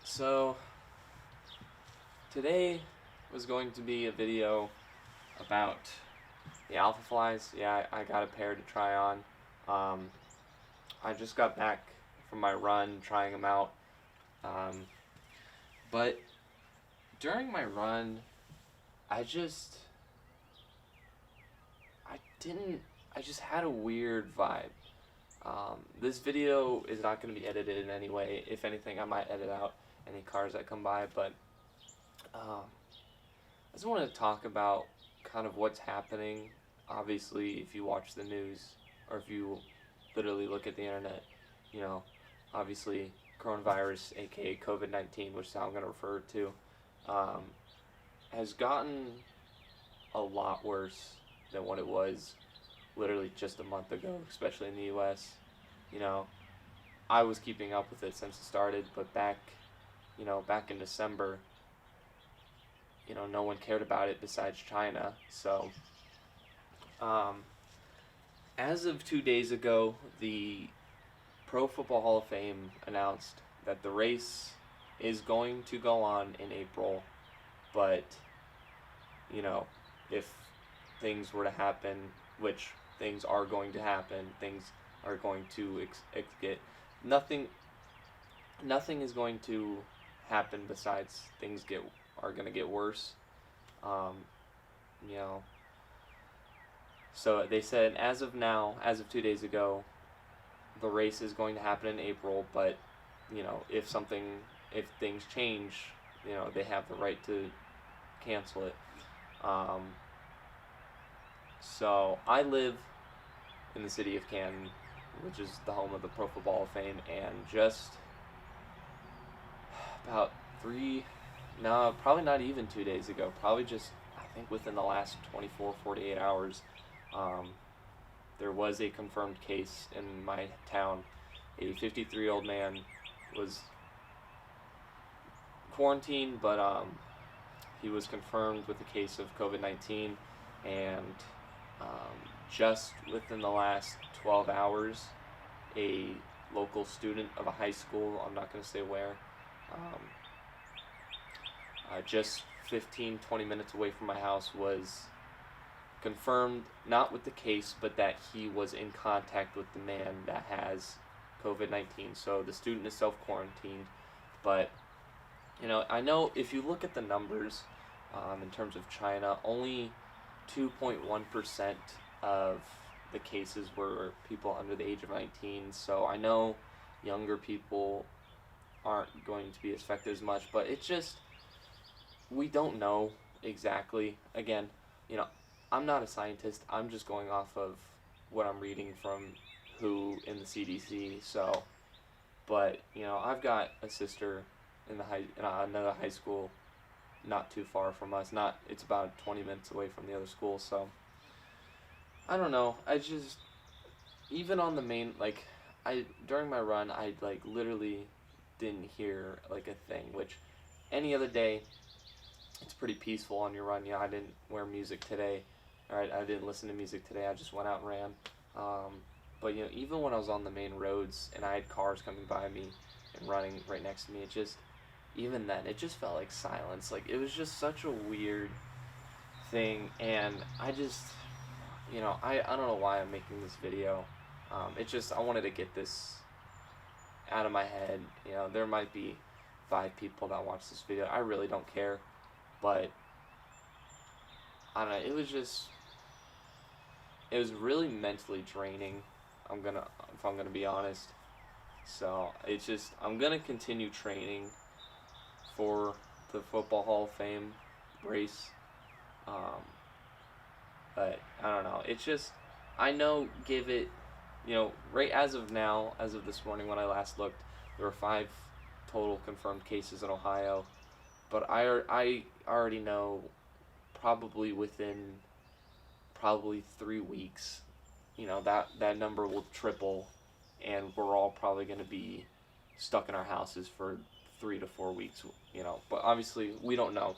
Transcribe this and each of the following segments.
So today was going to be a video about the alpha flies. Yeah, I got a pair to try on. Um, I just got back from my run trying them out. Um, but during my run, I just I didn't I just had a weird vibe. This video is not going to be edited in any way. If anything, I might edit out any cars that come by, but I just want to talk about kind of what's happening. Obviously, if you watch the news or if you literally look at the internet, you know, obviously coronavirus, aka COVID-19, which is how I'm going to refer to, um, has gotten a lot worse than what it was literally just a month ago, especially in the US. You know, I was keeping up with it since it started, but back in December, no one cared about it besides China. So, um, as of 2 days ago, the Pro Football Hall of Fame announced that the race is going to go on in April, but, you know, if things were to happen, which things are going to happen, things are going to get nothing. Nothing is going to happen besides things are going to get worse. Um, you know, so they said as of now, as of 2 days ago, the race is going to happen in April. But if things change, they have the right to cancel it. Um, so I live in the city of Canton, which is the home of the Pro Football Hall of Fame, and just about no, probably not even 2 days ago, probably just, I think within the last 24, 48 hours, there was a confirmed case in my town. A 53-year-old man was quarantined, but he was confirmed with a case of COVID-19, and just within the last 12 hours, a local student of a high school, I'm not going to say where, just 15, 20 minutes away from my house, was confirmed, not with the case, but that he was in contact with the man that has COVID-19. So the student is self-quarantined, but I know if you look at the numbers, in terms of China, only 2.1% of the cases were people under the age of 19. So I know younger people aren't going to be affected as much, but it's just, we don't know exactly. Again, I'm not a scientist. I'm just going off of what I'm reading from WHO in the CDC. So, but I've got a sister in another high school, not too far from us. It's about 20 minutes away from the other school. So, I don't know. I just, even on the main, during my run, I literally didn't hear a thing. Which any other day, it's pretty peaceful on your run. I didn't wear music today. Alright, I didn't listen to music today. I just went out and ran. But even when I was on the main roads and I had cars coming by me and running right next to me, even then, it just felt like silence. It was just such a weird thing, and I just, I don't know why I'm making this video. I wanted to get this out of my head. There might be 5 people that watch this video. I really don't care, but I don't know. It was really mentally draining. If I'm gonna be honest. So I'm gonna continue training for the Football Hall of Fame race. But I don't know. I know, give it, right as of now, as of this morning when I last looked, there were 5 total confirmed cases in Ohio. But I already know, probably within 3 weeks, that number will triple, and we're all probably going to be stuck in our houses for 3 to 4 weeks. But obviously we don't know.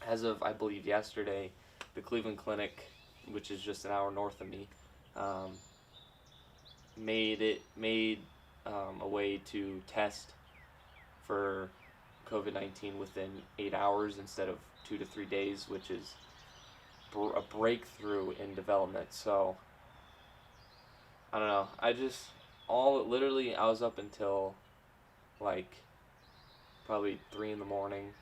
As of, I believe, yesterday, the Cleveland Clinic, which is just an hour north of me, made a way to test for COVID-19 within 8 hours instead of 2 to 3 days, which is a breakthrough in development. So I don't know. I was up until like probably 3 in the morning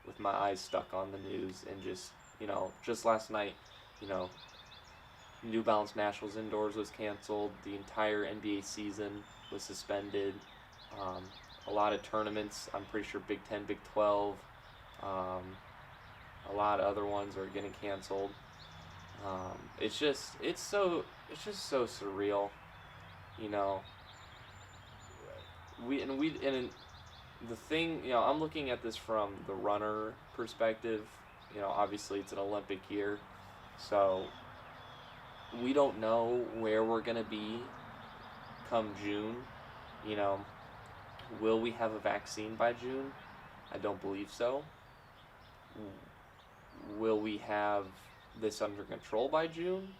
with my eyes stuck on the news, and just last night, you know, New Balance Nationals indoors was canceled. The entire NBA season was suspended. A lot of tournaments, I'm pretty sure Big 10, Big 12, a lot of other ones are getting canceled. It's just so surreal, you know. The thing, I'm looking at this from the runner perspective. Obviously it's an Olympic year, so we don't know where we're gonna be come June. You know, will we have a vaccine by June? I don't believe so. Will we have this under control by June?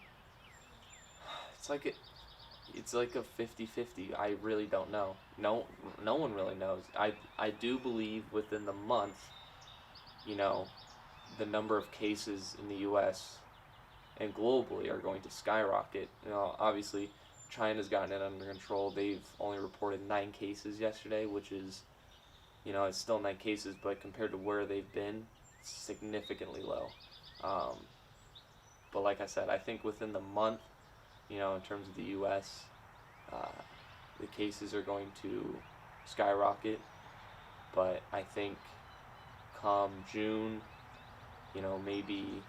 It's like a 50-50. I really don't know. No one really knows. I do believe within the month, the number of cases in the US and globally are going to skyrocket. Obviously China's gotten it under control. They've only reported 9 cases yesterday, which is, it's still 9 cases, but compared to where they've been, it's significantly low. But like I said, I think within the month, in terms of the U.S., the cases are going to skyrocket. But I think come June, maybe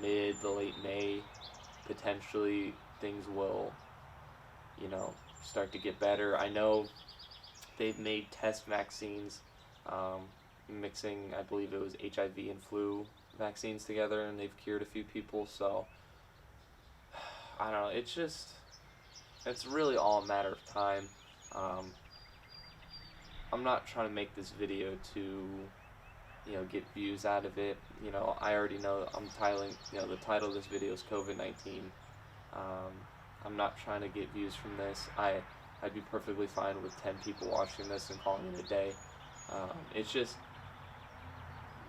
mid to late May, potentially things will, start to get better. I know they've made test vaccines, mixing, I believe it was HIV and flu vaccines together, and they've cured a few people. So I don't know, it's really all a matter of time. I'm not trying to make this video to get views out of it. I already know I'm titling, the title of this video is COVID-19. I'm not trying to get views from this. I'd be perfectly fine with 10 people watching this and calling it a day. It's just,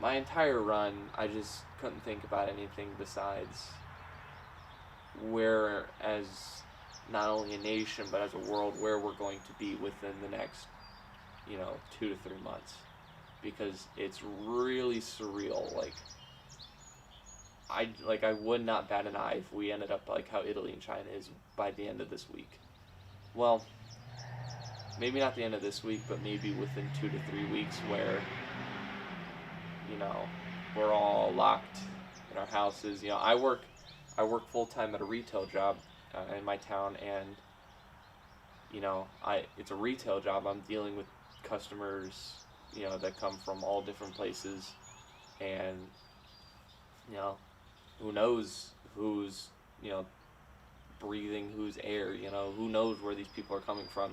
my entire run, I just couldn't think about anything besides where, as not only a nation, but as a world, where we're going to be within the next, 2 to 3 months. Because it's really surreal. I would not bat an eye if we ended up like how Italy and China is by the end of this week. Well, maybe not the end of this week, but maybe within 2 to 3 weeks, where we're all locked in our houses. I work full time at a retail job in my town, and it's a retail job. I'm dealing with customers that come from all different places, and who knows who's breathing whose air, who knows where these people are coming from.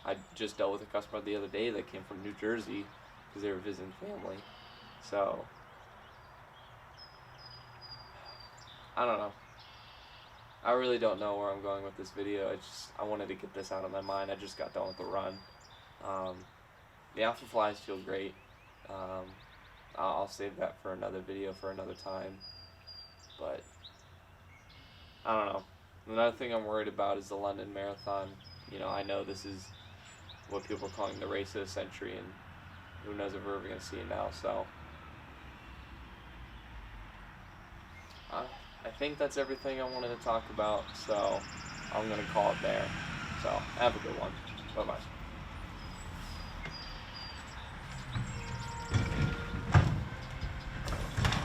I just dealt with a customer the other day that came from New Jersey because they were visiting family. So I don't know. I really don't know where I'm going with this video. I wanted to get this out of my mind. I just got done with the run. The alpha flies feel great. I'll save that for another video for another time. But I don't know. Another thing I'm worried about is the London Marathon. I know this is what people are calling the race of the century, and who knows if we're ever going to see it now. So I think that's everything I wanted to talk about. So I'm going to call it there. So have a good one.